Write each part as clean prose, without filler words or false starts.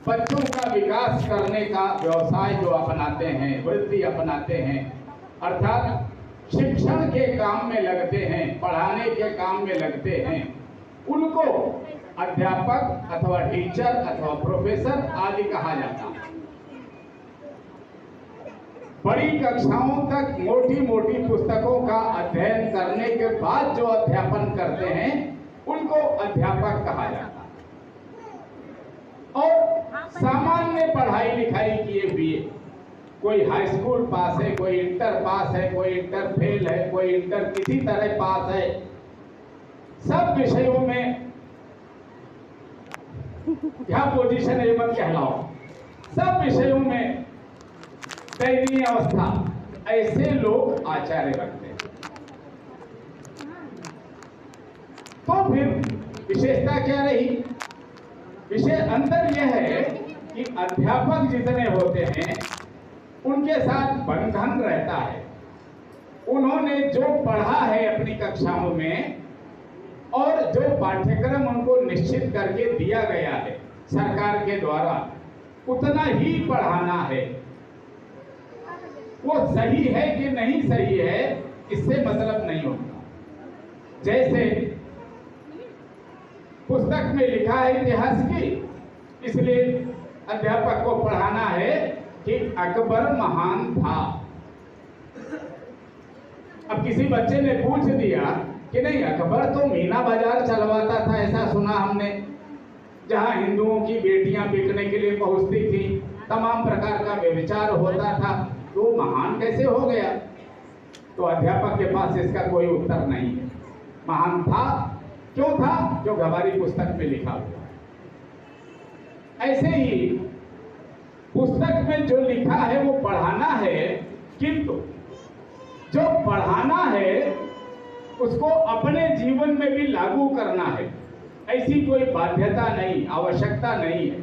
बच्चों का विकास करने का व्यवसाय जो अपनाते हैं, वृत्ति अपनाते हैं, अर्थात शिक्षण के काम में लगते हैं, पढ़ाने के काम में लगते हैं, उनको अध्यापक अथवा टीचर अथवा प्रोफेसर आदि कहा जाता है। बड़ी कक्षाओं तक मोटी मोटी पुस्तकों का अध्ययन करने के बाद जो अध्यापन करते हैं उनको अध्यापक कहा जाता है। और सामान्य पढ़ाई लिखाई किए हुए, कोई हाई स्कूल पास है, कोई इंटर पास है, कोई इंटर फेल है, कोई इंटर किसी तरह पास है, सब विषयों में क्या पोजीशन है मत कहलाओ, सब विषयों में दयनीय अवस्था, ऐसे लोग आचार्य बनते हैं। तो फिर विशेषता क्या रही? विषय अंतर यह है कि अध्यापक जितने होते हैं उनके साथ बंधन रहता है। उन्होंने जो पढ़ा है अपनी कक्षाओं में और जो पाठ्यक्रम उनको निश्चित करके दिया गया है सरकार के द्वारा, उतना ही पढ़ाना है। वो सही है कि नहीं सही है इससे मतलब नहीं होता। जैसे पुस्तक में लिखा है इतिहास की, इसलिए अध्यापक को पढ़ाना है कि अकबर महान था। अब किसी बच्चे ने पूछ दिया कि नहीं, अकबर तो मीना बाजार चलवाता था, ऐसा सुना हमने, जहां हिंदुओं की बेटियां बिकने के लिए पहुंचती थी, तमाम प्रकार का व्यभिचार होता था, तो महान कैसे हो गया? तो अध्यापक के पास इसका कोई उत्तर नहीं है। महान था, क्यों था? जो हमारी पुस्तक में लिखा हुआ है। ऐसे ही पुस्तक में जो लिखा है वो पढ़ाना है, किंतु जो पढ़ाना है उसको अपने जीवन में भी लागू करना है, ऐसी कोई बाध्यता नहीं, आवश्यकता नहीं है।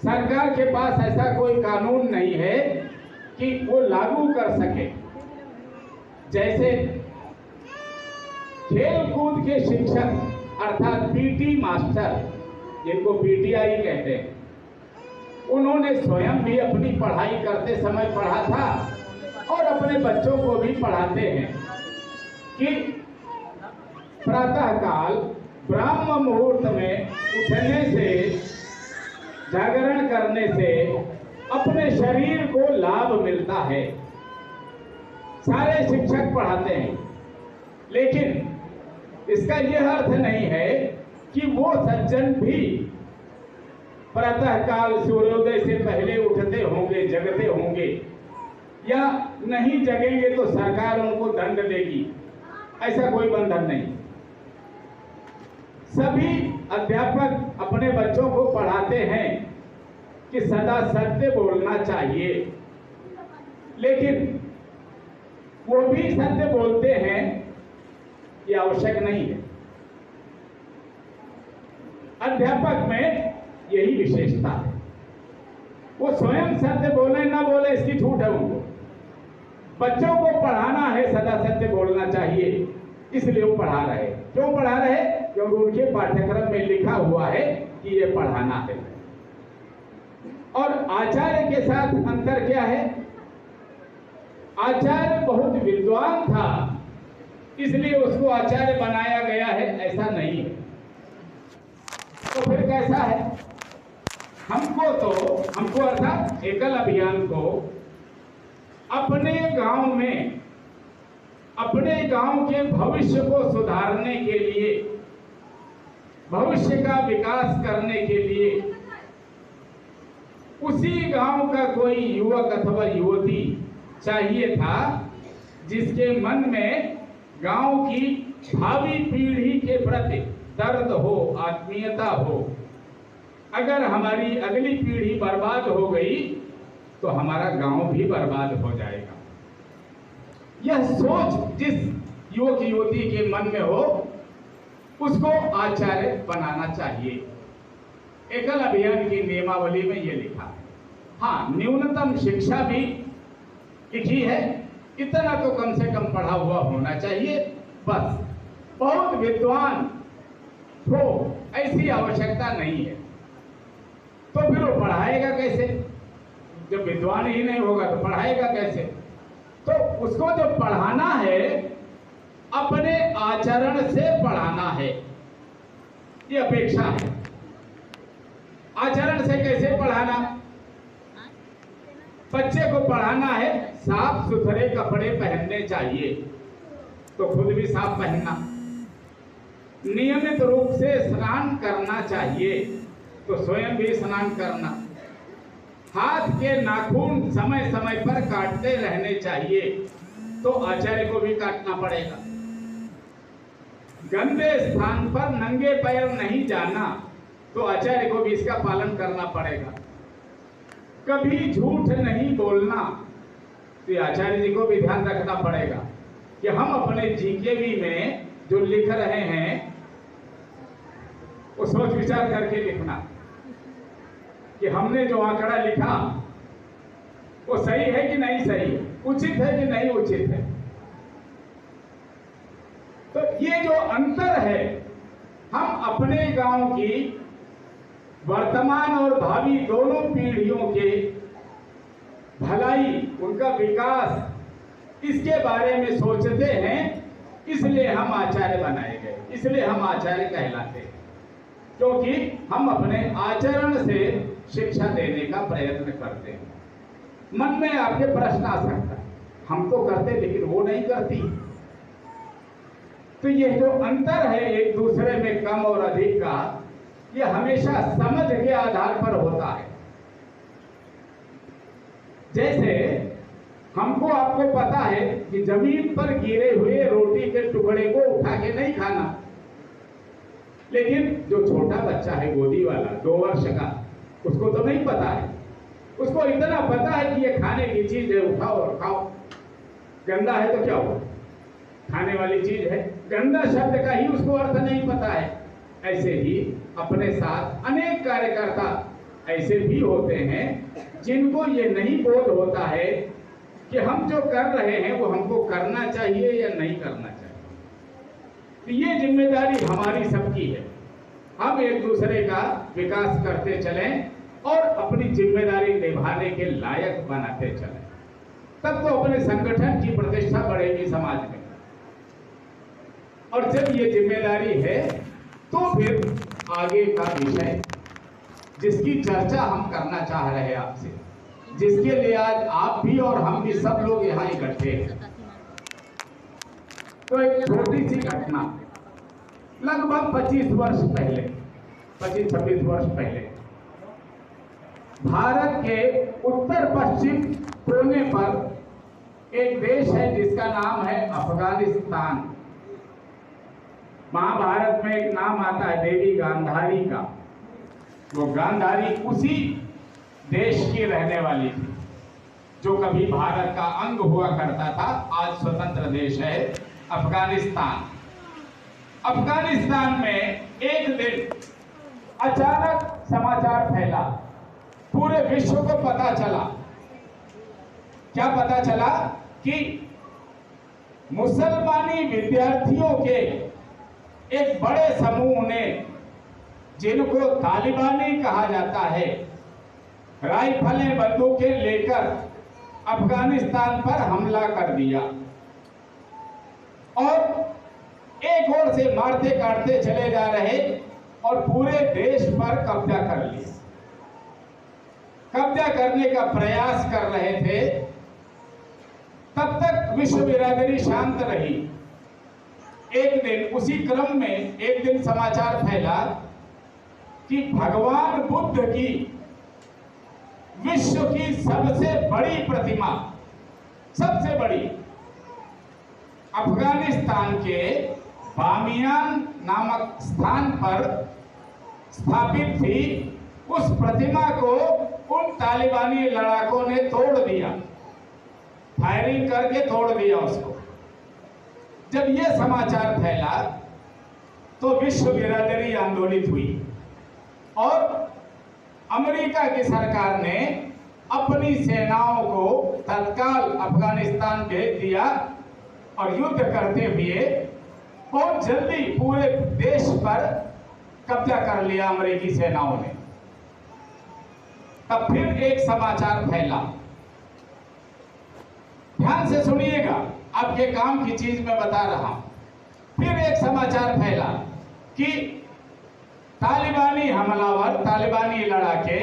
सरकार के पास ऐसा कोई कानून नहीं है कि वो लागू कर सके। जैसे खेल कूद के शिक्षक अर्थात पीटी मास्टर, जिनको पीटीआई कहते हैं, उन्होंने स्वयं भी अपनी पढ़ाई करते समय पढ़ा था और अपने बच्चों को भी पढ़ाते हैं कि प्रातःकाल ब्राह्म मुहूर्त में उठने से, जागरण करने से अपने शरीर को लाभ मिलता है। सारे शिक्षक पढ़ाते हैं, लेकिन इसका यह अर्थ नहीं है कि वो सज्जन भी प्रातःकाल सूर्योदय से पहले उठते होंगे, जगते होंगे, या नहीं जगेंगे तो सरकार उनको दंड देगी, ऐसा कोई बंधन नहीं। सभी अध्यापक अपने बच्चों को पढ़ाते हैं कि सदा सत्य बोलना चाहिए, लेकिन वो भी सत्य बोलते हैं ये आवश्यक नहीं है। अध्यापक में यही विशेषता है, वो स्वयं सत्य बोले ना बोले इसकी छूट है उनको। बच्चों को पढ़ाना है, सदा सत्य बोलना चाहिए, इसलिए वो पढ़ा रहे। क्यों पढ़ा रहे? क्योंकि उनके पाठ्यक्रम में लिखा हुआ है कि ये पढ़ाना है। और आचार्य के साथ अंतर क्या है? आचार्य बहुत विद्वान था इसलिए उसको आचार्य बनाया गया है, ऐसा नहीं है। तो फिर कैसा है? हमको अर्थात एकल अभियान को अपने गांव में, अपने गांव के भविष्य को सुधारने के लिए, भविष्य का विकास करने के लिए उसी गांव का कोई युवक अथवा युवती चाहिए था जिसके मन में गांव की भावी पीढ़ी के प्रति दर्द हो, आत्मीयता हो। अगर हमारी अगली पीढ़ी बर्बाद हो गई तो हमारा गांव भी बर्बाद हो जाएगा। यह सोच जिस युवक युवती के मन में हो उसको आचार्य बनाना चाहिए। एकल अभियान की नियमावली में यह लिखा है। हाँ, न्यूनतम शिक्षा भी लिखी है, इतना तो कम से कम पढ़ा हुआ होना चाहिए, बस। बहुत विद्वान हो ऐसी आवश्यकता नहीं है। तो फिर वो पढ़ाएगा कैसे? जब विद्वान ही नहीं होगा तो पढ़ाएगा कैसे? तो उसको जो पढ़ाना है अपने आचरण से पढ़ाना है, ये अपेक्षा है। आचरण से कैसे पढ़ाना? बच्चे को पढ़ाना है साफ सुथरे कपड़े पहनने चाहिए, तो खुद भी साफ पहनना। नियमित रूप से स्नान करना चाहिए, तो स्वयं भी स्नान करना। हाथ के नाखून समय समय पर काटते रहने चाहिए, तो आचार्य को भी काटना पड़ेगा। गंदे स्थान पर नंगे पैर नहीं जाना, तो आचार्य को भी इसका पालन करना पड़ेगा। कभी झूठ नहीं बोलना, तो आचार्य जी को भी ध्यान रखना पड़ेगा कि हम अपने जीकेवी में जो लिख रहे हैं वो सोच विचार करके लिखना कि हमने जो आंकड़ा लिखा वो सही है कि नहीं सही, उचित है कि नहीं उचित है। तो ये जो अंतर है, हम अपने गांव की वर्तमान और भावी दोनों पीढ़ियों के भलाई, उनका विकास, इसके बारे में सोचते हैं, इसलिए हम आचार्य बनाए गए, इसलिए हम आचार्य कहलाते हैं, क्योंकि हम अपने आचरण से शिक्षा देने का प्रयत्न करते हैं। मन में आपके प्रश्न आ सकता है, हम तो करते लेकिन वो नहीं करती। तो ये जो अंतर है एक दूसरे में कम और अधिक का, ये हमेशा समझ के आधार पर होता है। जैसे हमको आपको पता है कि जमीन पर गिरे हुए रोटी के टुकड़े को उठा के नहीं खाना, लेकिन जो छोटा बच्चा है गोदी वाला 2 वर्ष का, उसको तो नहीं पता है। उसको इतना पता है कि ये खाने की चीज है, उठाओ और खाओ। गंदा है तो क्या हुआ, खाने वाली चीज है। गंदा शब्द का ही उसको अर्थ नहीं पता है। ऐसे ही अपने साथ अनेक कार्यकर्ता ऐसे भी होते हैं जिनको ये नहीं बोध होता है कि हम जो कर रहे हैं वो हमको करना चाहिए या नहीं करना चाहिए। तो ये जिम्मेदारी हमारी सबकी है। हम एक दूसरे का विकास करते चलें और अपनी जिम्मेदारी निभाने के लायक बनाते चलें, तब तो अपने संगठन की प्रतिष्ठा बढ़ेगी समाज में। और जब ये जिम्मेदारी है तो फिर आगे का विषय जिसकी चर्चा हम करना चाह रहे हैं आपसे, जिसके लिए आज आप भी और हम भी सब लोग यहाँ इकट्ठे हैं। तो एक छोटी सी घटना, लगभग 25 वर्ष पहले, 25-26 वर्ष पहले, भारत के उत्तर पश्चिम कोने पर एक देश है जिसका नाम है अफगानिस्तान। महाभारत में एक नाम आता है देवी गांधारी का। वो गांधारी उसी देश की रहने वाली थी जो कभी भारत का अंग हुआ करता था, आज स्वतंत्र देश है अफगानिस्तान। अफगानिस्तान में एक दिन अचानक समाचार फैला, पूरे विश्व को पता चला। क्या पता चला कि मुसलमानी विद्यार्थियों के एक बड़े समूह ने, जिनको तालिबानी कहा जाता है, राइफलें बंदूकें लेकर अफगानिस्तान पर हमला कर दिया और एक ओर से मारते काटते चले जा रहे और पूरे देश पर कब्जा कर लिया। कब्जा करने का प्रयास कर रहे थे। तब तक विश्व बिरादरी शांत रही। एक दिन उसी क्रम में एक दिन समाचार फैला कि भगवान बुद्ध की विश्व की सबसे बड़ी प्रतिमा, सबसे बड़ी, अफगानिस्तान के बामियान नामक स्थान पर स्थापित थी। उस प्रतिमा को उन तालिबानी लड़ाकों ने तोड़ दिया, फायरिंग करके तोड़ दिया उसको। जब यह समाचार फैला तो विश्व बिरादरी आंदोलित हुई और अमेरिका की सरकार ने अपनी सेनाओं को तत्काल अफगानिस्तान भेज दिया और युद्ध करते हुए बहुत जल्दी पूरे देश पर कब्जा कर लिया अमेरिकी सेनाओं ने। तब फिर एक समाचार फैला। ध्यान से सुनिएगा, आपके काम की चीज मैं बता रहा हूं। फिर एक समाचार फैला कि तालिबानी हमलावर, तालिबानी लड़ाके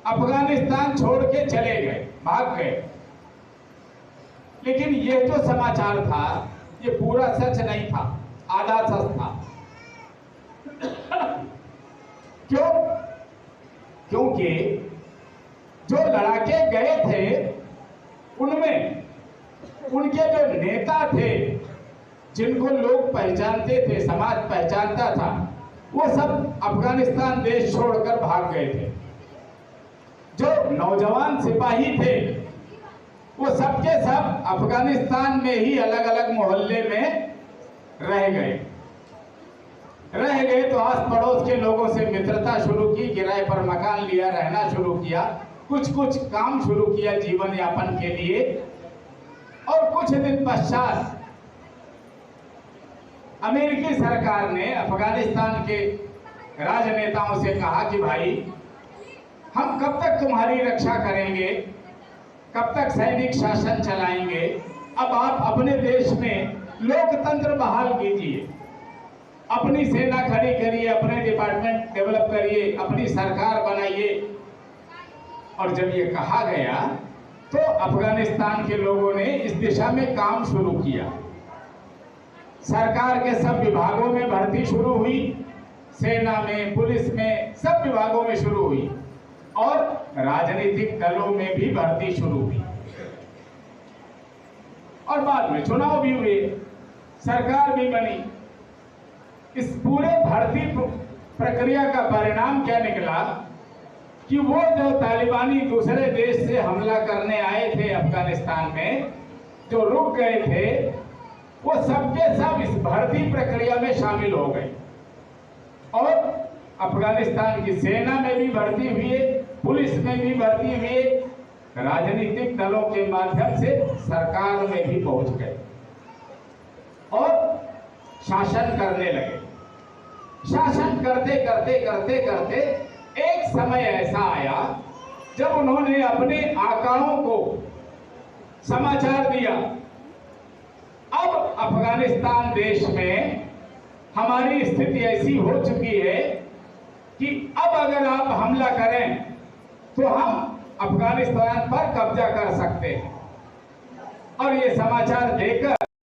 अफगानिस्तान छोड़ के चले गए, भाग गए। लेकिन ये जो समाचार था ये पूरा सच नहीं था, आधा सच था। क्यों? क्योंकि जो लड़ाके गए थे उनमें उनके जो नेता थे, जिनको लोग पहचानते थे, समाज पहचानता था, वो सब अफगानिस्तान देश छोड़कर भाग गए थे। जो नौजवान सिपाही थे वो सबके सब अफगानिस्तान में ही अलग अलग मोहल्ले में रह गए तो आस पड़ोस के लोगों से मित्रता शुरू की, किराए पर मकान लिया, रहना शुरू किया, कुछ कुछ काम शुरू किया जीवन यापन के लिए। और कुछ दिन पश्चात अमेरिकी सरकार ने अफगानिस्तान के राजनेताओं से कहा कि भाई हम कब तक तुम्हारी रक्षा करेंगे, कब तक सैनिक शासन चलाएंगे, अब आप अपने देश में लोकतंत्र बहाल कीजिए, अपनी सेना खड़ी करिए, अपने डिपार्टमेंट डेवलप करिए, अपनी सरकार बनाइए। और जब ये कहा गया तो अफगानिस्तान के लोगों ने इस दिशा में काम शुरू किया। सरकार के सब विभागों में भर्ती शुरू हुई, सेना में, पुलिस में, सब विभागों में शुरू हुई और राजनीतिक दलों में भी भर्ती शुरू हुई। और बाद में चुनाव भी हुए, सरकार भी बनी। इस पूरे भर्ती प्रक्रिया का परिणाम क्या निकला कि वो जो तालिबानी दूसरे देश से हमला करने आए थे अफगानिस्तान में, जो रुक गए थे, वो सबके सब इस भर्ती प्रक्रिया में शामिल हो गए और अफगानिस्तान की सेना में भी भर्ती हुए, पुलिस में भी भर्ती हुए, राजनीतिक दलों के माध्यम से सरकार में भी पहुंच गए और शासन करने लगे। शासन करते करते करते करते एक समय ऐसा आया जब उन्होंने अपने आकाओं को समाचार दिया, अब अफगानिस्तान देश में हमारी स्थिति ऐसी हो चुकी है कि अब अगर आप हमला करें तो हम अफगानिस्तान पर कब्जा कर सकते हैं। और ये समाचार देकर